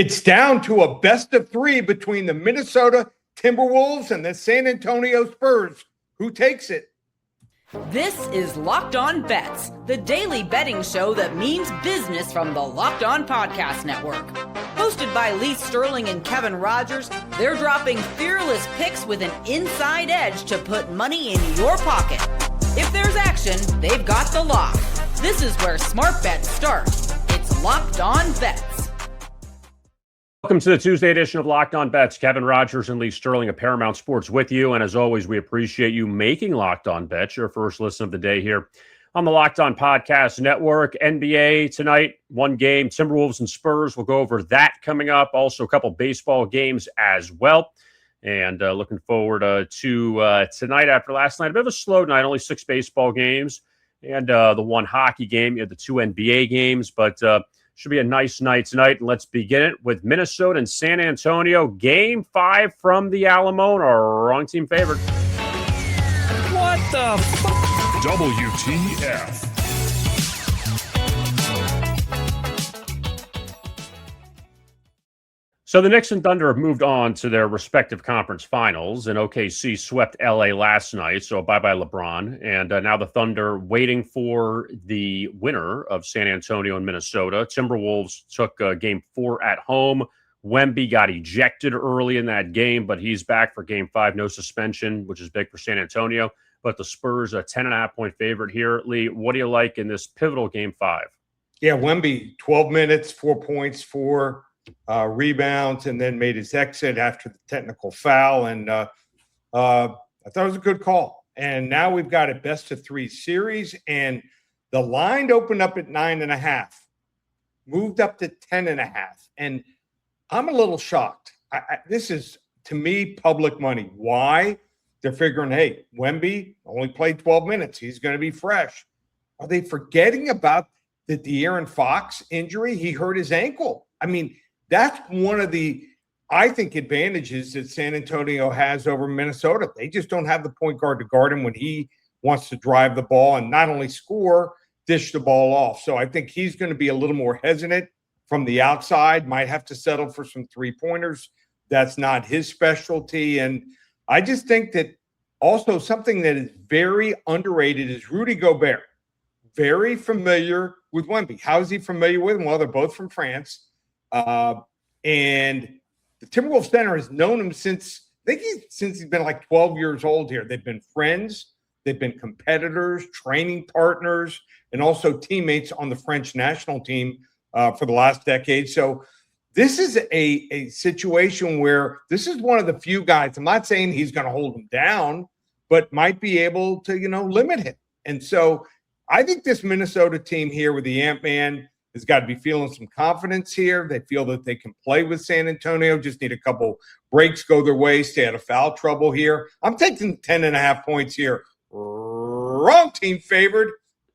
It's down to a best of three between the Minnesota Timberwolves and the San Antonio Spurs. Who takes it? This is Locked On Bets, the daily betting show that means business from the Locked On Podcast Network. Hosted by Lee Sterling and Kevin Rogers, they're dropping fearless picks with an inside edge to put money in your pocket. If there's action, they've got the lock. This is where smart bets start. It's Locked On Bets. Welcome to the Tuesday edition of Locked On Bets. Kevin Rogers and Lee Sterling of Paramount Sports with you. And as always, we appreciate you making Locked On Bets your first listen of the day here on the Locked On Podcast Network. NBA tonight, one game, Timberwolves and Spurs. We'll go over that coming up. Also, a couple baseball games as well. And looking forward to tonight after last night. A bit of a slow night, only 6 baseball games. And the one hockey game. You had the 2 NBA games, but should be a nice night tonight. And let's begin it with Minnesota and San Antonio. Game 5 from the Alamo. Our wrong team favored. What the WTF? So the Knicks and Thunder have moved on to their respective conference finals, and OKC swept LA last night, so bye-bye LeBron. And now the Thunder waiting for the winner of San Antonio and Minnesota. Timberwolves took Game 4 at home. Wemby got ejected early in that game, but he's back for Game 5, no suspension, which is big for San Antonio. But the Spurs, a 10.5-point favorite here. Lee, what do you like in this pivotal Game 5? Yeah, Wemby, 12 minutes, 4 points, 4 rebounds, and then made his exit after the technical foul. And I thought it was a good call. And now we've got a best-of-3 series, and the line opened up at 9.5, moved up to 10.5. And I'm a little shocked. This is, to me, public money. Why? They're figuring, hey, Wemby only played 12 minutes. He's going to be fresh. Are they forgetting about the De'Aaron Fox injury? He hurt his ankle. I mean, that's one of the, I think, advantages that San Antonio has over Minnesota. They just don't have the point guard to guard him when he wants to drive the ball and not only score, dish the ball off. So I think he's going to be a little more hesitant from the outside, might have to settle for some three-pointers. That's not his specialty. And I just think that also something that is very underrated is Rudy Gobert. Very familiar with Wemby. How is he familiar with him? Well, they're both from France. And the Timberwolves center has known him since he's been like 12 years old here. They've been friends. They've been competitors, training partners, and also teammates on the French national team for the last decade. So this is a situation where this is one of the few guys. I'm not saying he's going to hold him down, but might be able to, limit him. And so I think this Minnesota team here with the Ant-Man has got to be feeling some confidence here. They feel that they can play with San Antonio, just need a couple breaks go their way, stay out of foul trouble here. I'm taking 10.5 points here. Wrong team favored.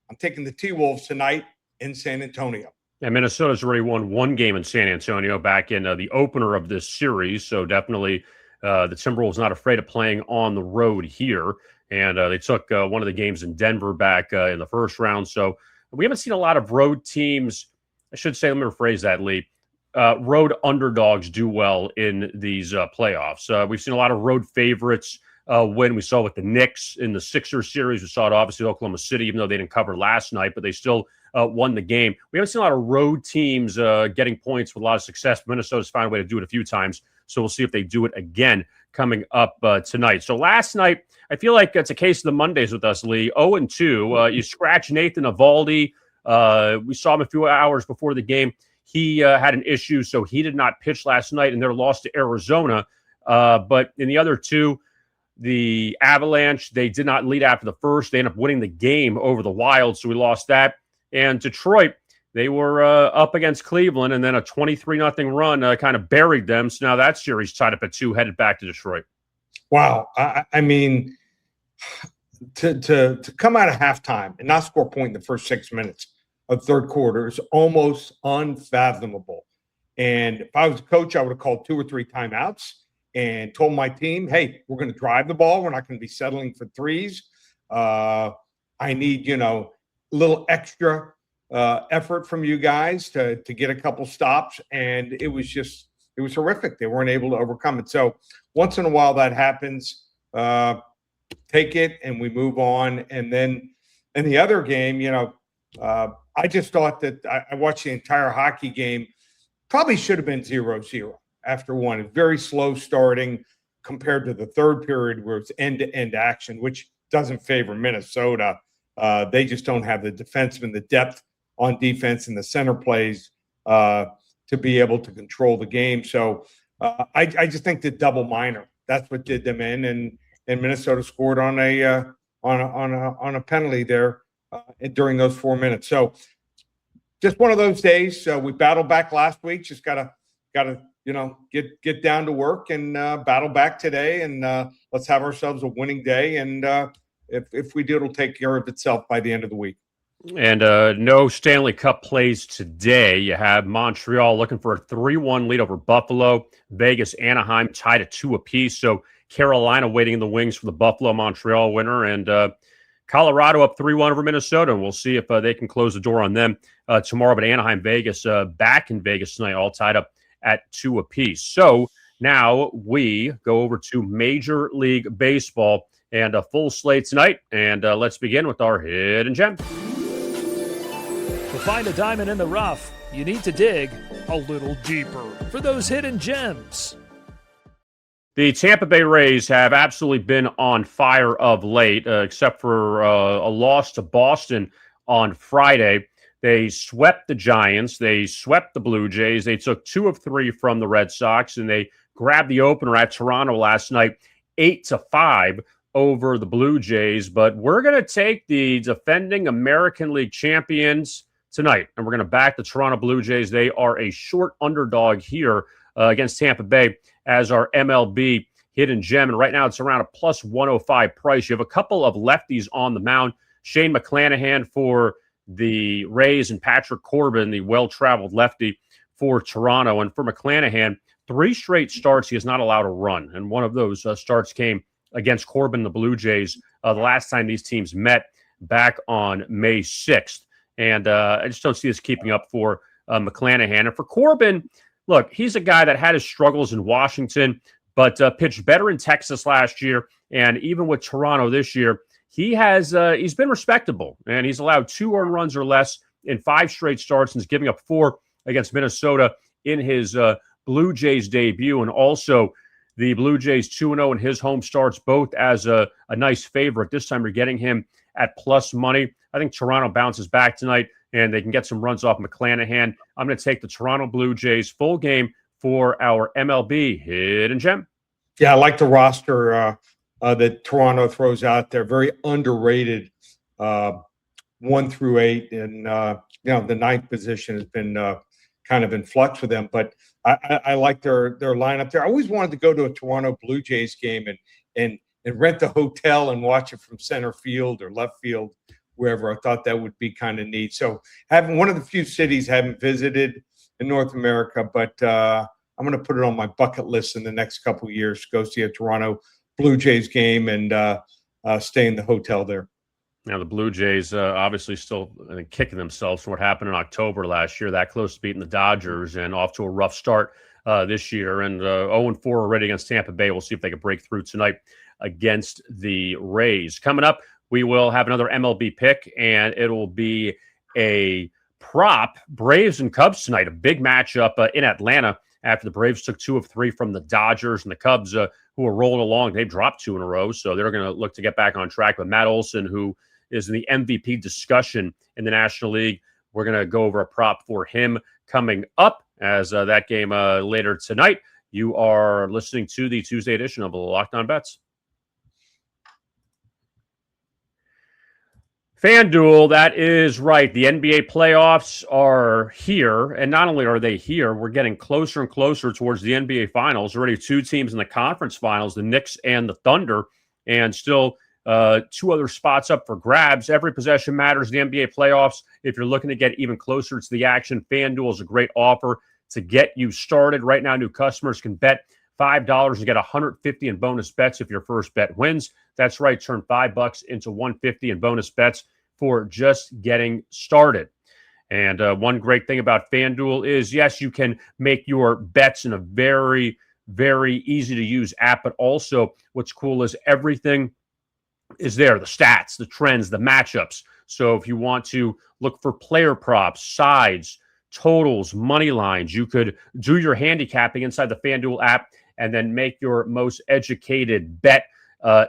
I'm taking the T-Wolves tonight in San Antonio. Yeah, Minnesota's already won one game in San Antonio back in the opener of this series, so definitely the Timberwolves not afraid of playing on the road here. And they took one of the games in Denver back in the first round, so we haven't seen a lot of road teams. I should say, let me rephrase that, Lee. Road underdogs do well in these playoffs. We've seen a lot of road favorites win. We saw with the Knicks in the Sixers series. We saw it obviously Oklahoma City, even though they didn't cover last night, but they still won the game. We haven't seen a lot of road teams getting points with a lot of success. Minnesota's found a way to do it a few times, so we'll see if they do it again coming up tonight. So last night, I feel like it's a case of the Mondays with us, Lee. 0-2. You scratch Nathan Eovaldi. We saw him a few hours before the game. He had an issue, so he did not pitch last night in their loss to Arizona. But in the other two, the Avalanche, they did not lead after the first. They ended up winning the game over the Wild, so we lost that. And Detroit, they were up against Cleveland, and then a 23-0 run kind of buried them. So now that series tied up at 2, headed back to Detroit. Wow. I mean, to come out of halftime and not score a point in the first 6 minutes of third quarter is almost unfathomable. And if I was a coach, I would have called 2 or 3 timeouts and told my team, hey, we're going to drive the ball. We're not going to be settling for threes. I need, a little extra effort from you guys to get a couple stops, and it was horrific. They weren't able to overcome it. So once in a while that happens. Take it and we move on. And then in the other game, I just thought that I watched the entire hockey game. Probably should have been 0-0 after one. It's very slow starting compared to the third period where it's end-to-end action, which doesn't favor Minnesota. They just don't have the defensemen, the depth on defense and the center plays to be able to control the game. So I just think the double minor, that's what did them in, and Minnesota scored on a penalty there during those 4 minutes. So just one of those days. We battled back last week. Just gotta get down to work and battle back today, and let's have ourselves a winning day. And if we do, it'll take care of itself by the end of the week. And no Stanley Cup plays today. You have Montreal looking for a 3-1 lead over Buffalo. Vegas, Anaheim tied at 2 apiece. So Carolina waiting in the wings for the Buffalo-Montreal winner. And Colorado up 3-1 over Minnesota. And we'll see if they can close the door on them tomorrow. But Anaheim, Vegas, back in Vegas tonight, all tied up at 2 apiece. So now we go over to Major League Baseball and a full slate tonight. And let's begin with our hidden gem. To find a diamond in the rough, you need to dig a little deeper for those hidden gems. The Tampa Bay Rays have absolutely been on fire of late, except for a loss to Boston on Friday. They swept the Giants. They swept the Blue Jays. They took 2 of 3 from the Red Sox, and they grabbed the opener at Toronto last night, 8-5 over the Blue Jays. But we're going to take the defending American League champions tonight, and we're going to back the Toronto Blue Jays. They are a short underdog here against Tampa Bay as our MLB hidden gem. And right now it's around a plus 105 price. You have a couple of lefties on the mound. Shane McClanahan for the Rays and Patrick Corbin, the well-traveled lefty for Toronto. And for McClanahan, 3 straight starts he is not allowed to run. And one of those starts came against Corbin and the Blue Jays the last time these teams met back on May 6th. And I just don't see this keeping up for McClanahan. And for Corbin, look, he's a guy that had his struggles in Washington, but pitched better in Texas last year. And even with Toronto this year, he's been respectable. And he's allowed 2 earned runs or less in 5 straight starts and is giving up 4 against Minnesota in his Blue Jays debut. And also the Blue Jays 2-0 in his home starts, both as a nice favorite. This time you're getting him at plus money. I think Toronto bounces back tonight and they can get some runs off McClanahan. I'm going to take the Toronto Blue Jays full game for our MLB hidden gem. Yeah, I like the roster that Toronto throws out there. Very underrated 1 through 8. And, the 9th position has been kind of in flux for them. But I like their lineup there. I always wanted to go to a Toronto Blue Jays game and rent the hotel and watch it from center field or left field, wherever. I thought that would be kind of neat. So having one of the few cities I haven't visited in North America, but I'm going to put it on my bucket list in the next couple of years to go see a Toronto Blue Jays game and stay in the hotel there. Now, the Blue Jays obviously still kicking themselves from what happened in October last year, that close to beating the Dodgers and off to a rough start this year. And 0-4 already against Tampa Bay. We'll see if they can break through tonight against the Rays. Coming up, we will have another MLB pick, and it'll be a prop. Braves and Cubs tonight, a big matchup in Atlanta after the Braves took 2 of 3 from the Dodgers, and the Cubs, who are rolling along, they dropped 2 in a row, so they're going to look to get back on track. But Matt Olson, who is in the MVP discussion in the National League, we're going to go over a prop for him coming up as that game later tonight. You are listening to the Tuesday edition of the Locked On Bets. FanDuel, that is right. The NBA playoffs are here, and not only are they here, we're getting closer and closer towards the NBA Finals. Already 2 teams in the conference finals, the Knicks and the Thunder, and still 2 other spots up for grabs. Every possession matters in the NBA playoffs. If you're looking to get even closer to the action, FanDuel is a great offer to get you started. Right now, new customers can bet $5 and get $150 in bonus bets if your first bet wins. That's right. Turn $5 into $150 in bonus bets for just getting started. And one great thing about FanDuel is, yes, you can make your bets in a very, very easy to use app, but also what's cool is everything is there, the stats, the trends, the matchups. So if you want to look for player props, sides, totals, money lines, you could do your handicapping inside the FanDuel app and then make your most educated bet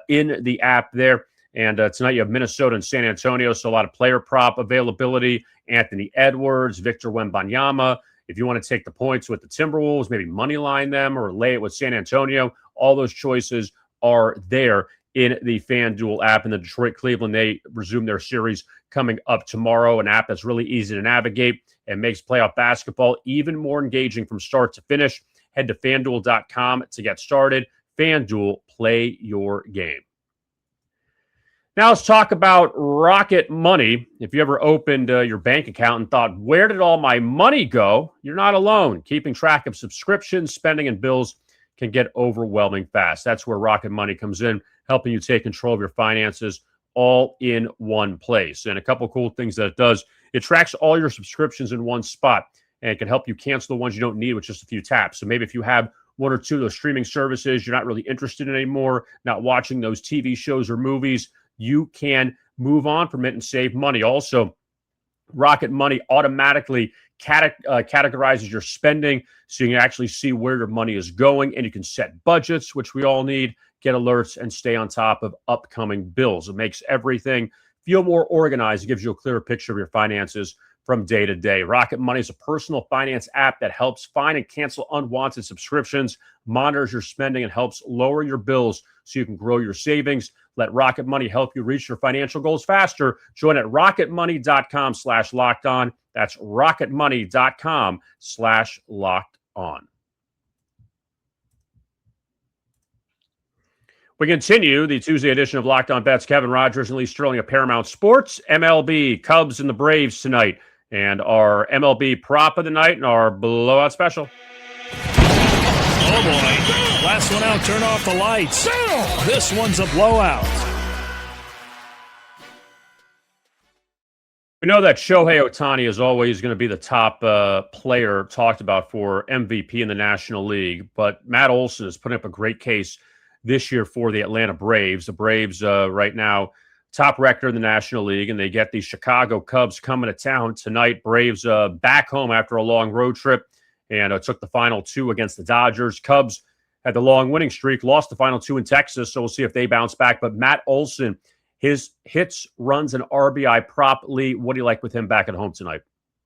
in the app there. And tonight you have Minnesota and San Antonio, so a lot of player prop availability. Anthony Edwards, Victor Wembanyama. If you want to take the points with the Timberwolves, maybe money line them or lay it with San Antonio, all those choices are there in the FanDuel app. And the Detroit-Cleveland, they resume their series coming up tomorrow, an app that's really easy to navigate and makes playoff basketball even more engaging from start to finish. Head to FanDuel.com to get started. FanDuel, play your game. Now let's talk about Rocket Money. If you ever opened your bank account and thought, where did all my money go? You're not alone. Keeping track of subscriptions, spending, and bills can get overwhelming fast. That's where Rocket Money comes in, helping you take control of your finances all in one place. And a couple cool things that it does, it tracks all your subscriptions in one spot, and it can help you cancel the ones you don't need with just a few taps. So maybe if you have one or two of those streaming services you're not really interested in anymore, not watching those TV shows or movies, you can move on from it and save money. Also, Rocket Money automatically categorizes your spending so you can actually see where your money is going, and you can set budgets, which we all need, get alerts, and stay on top of upcoming bills. It makes everything feel more organized. It gives you a clearer picture of your finances from day to day. Rocket Money is a personal finance app that helps find and cancel unwanted subscriptions, monitors your spending, and helps lower your bills so you can grow your savings. Let Rocket Money help you reach your financial goals faster. Join at rocketmoney.com/locked-on. That's rocketmoney.com/locked-on. We continue the Tuesday edition of Locked On Bets. Kevin Rogers and Lee Sterling of Paramount Sports. MLB, Cubs and the Braves tonight. And our MLB prop of the night and our blowout special. Oh, boy. Last one out, turn off the lights. This one's a blowout. We know that Shohei Ohtani is always going to be the top player talked about for MVP in the National League, but Matt Olson is putting up a great case this year for the Atlanta Braves. The Braves right now, top record in the National League, and they get the Chicago Cubs coming to town tonight. Braves back home after a long road trip, and took the final two against the Dodgers. Cubs had the long winning streak, lost the final two in Texas, so we'll see if they bounce back. But Matt Olson, his hits, runs, and RBI prop, Lee, what do you like with him back at home tonight?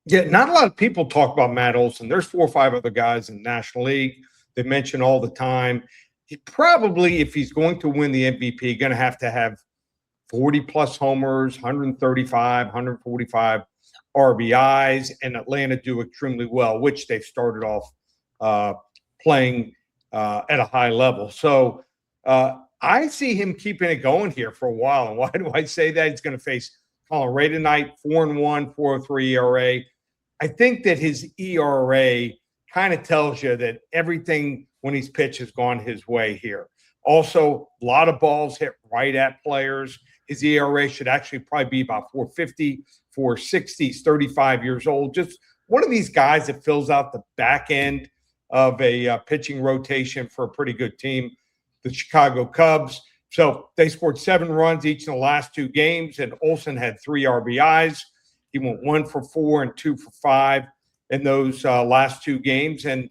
Yeah, not a lot of people talk about Matt Olson. There's 4 or 5 other guys in the National League they mention all the time. He probably, if he's going to win the MVP, going to have 40-plus homers, 135, 145 RBIs, and Atlanta do extremely well, which they've started off playing at a high level. So I see him keeping it going here for a while. And why do I say that? He's going to face Colin Ray tonight, 4-1, 4.03 ERA. I think that his ERA kind of tells you that everything when he's pitched has gone his way here. Also, a lot of balls hit right at players. His ERA should actually probably be about 4.50, 4.60. He's 35 years old. Just one of these guys that fills out the back end of a pitching rotation for a pretty good team, the Chicago Cubs. So they scored 7 runs each in the last 2 games, and Olson had 3 RBIs. He went 1 for 4 and 2 for 5 in those last 2 games. And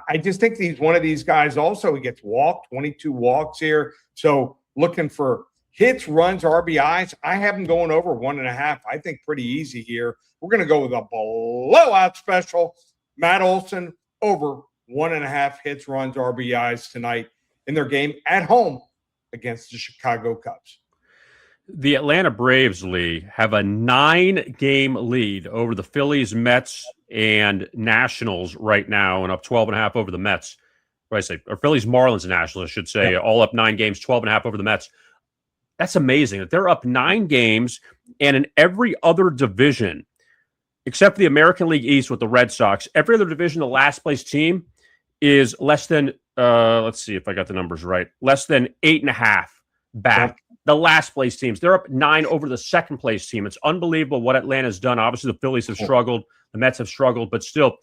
I just think he's one of these guys also. He gets walked, 22 walks here. So looking for hits, runs, RBIs. I have him going over 1.5. I think pretty easy here. We're going to go with a blowout special. Matt Olson over 1.5 hits, runs, RBIs tonight in their game at home against the Chicago Cubs. The Atlanta Braves, Lee, have a 9-game lead over the Phillies, Mets, and Nationals right now, and up 12.5 over the Mets. What did I say? Or Phillies, Marlins, and Nationals, I should say. Yeah. All up 9 games, 12.5 over the Mets. That's amazing that they're up 9 games, and in every other division, except for the American League East with the Red Sox, every other division, the last place team is less than, let's see if I got the numbers right, less than 8.5 back the last place teams. They're up 9 over the second place team. It's unbelievable what Atlanta's done. Obviously, the Phillies have struggled. The Mets have struggled, but still,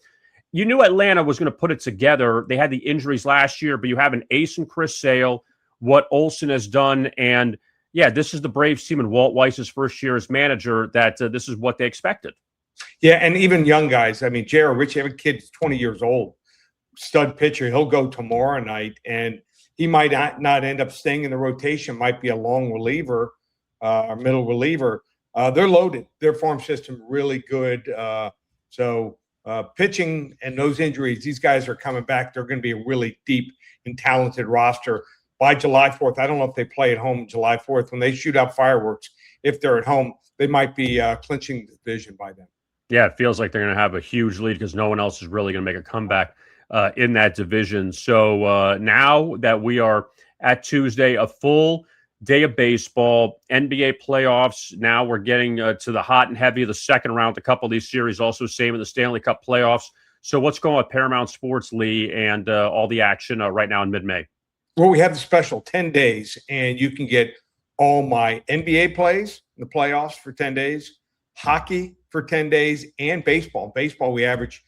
you knew Atlanta was going to put it together. They had the injuries last year, but you have an ace in Chris Sale, what Olson has done. And yeah, this is the Braves team in Walt Weiss's first year as manager that this is what they expected. Yeah, and even young guys. I mean, J.R. Ritchie, I have a kid who's 20 years old, stud pitcher. He'll go tomorrow night, and he might not end up staying in the rotation, might be a long reliever or middle reliever. They're loaded. Their farm system really good. So pitching and those injuries, these guys are coming back. They're going to be a really deep and talented roster by July 4th. I don't know if they play at home July 4th. When they shoot out fireworks, if they're at home, they might be clinching the division by then. Yeah, it feels like they're going to have a huge lead because no one else is really going to make a comeback in that division. So now that we are at Tuesday, a full day of baseball, NBA playoffs. Now we're getting to the hot and heavy of the second round. A couple of these series also same in the Stanley Cup playoffs. So what's going on with Paramount Sports, Lee, and all the action right now in mid-May? Well, we have the special 10 days, and you can get all my NBA plays in the playoffs for 10 days, hockey for 10 days, and baseball. Baseball, we average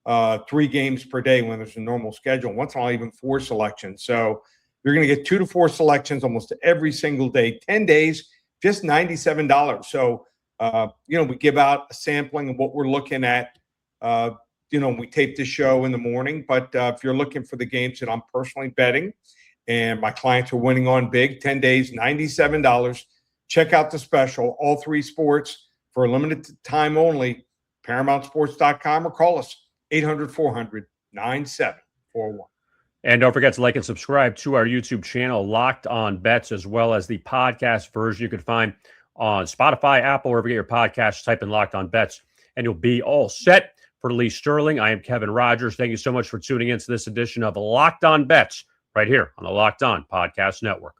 3 games per day when there's a normal schedule. Once in a while, even 4 selections. So you're going to get 2 to 4 selections almost every single day. 10 days, just $97. So, we give out a sampling of what we're looking at. We tape the show in the morning. But if you're looking for the games that I'm personally betting and my clients are winning on big, 10 days, $97. Check out the special, all 3 sports for a limited time only, ParamountSports.com, or call us 800-400-9741. And don't forget to like and subscribe to our YouTube channel, Locked On Bets, as well as the podcast version you can find on Spotify, Apple, wherever you get your podcasts. Type in Locked On Bets, and you'll be all set. For Lee Sterling, I am Kevin Rogers. Thank you so much for tuning in to this edition of Locked On Bets right here on the Locked On Podcast Network.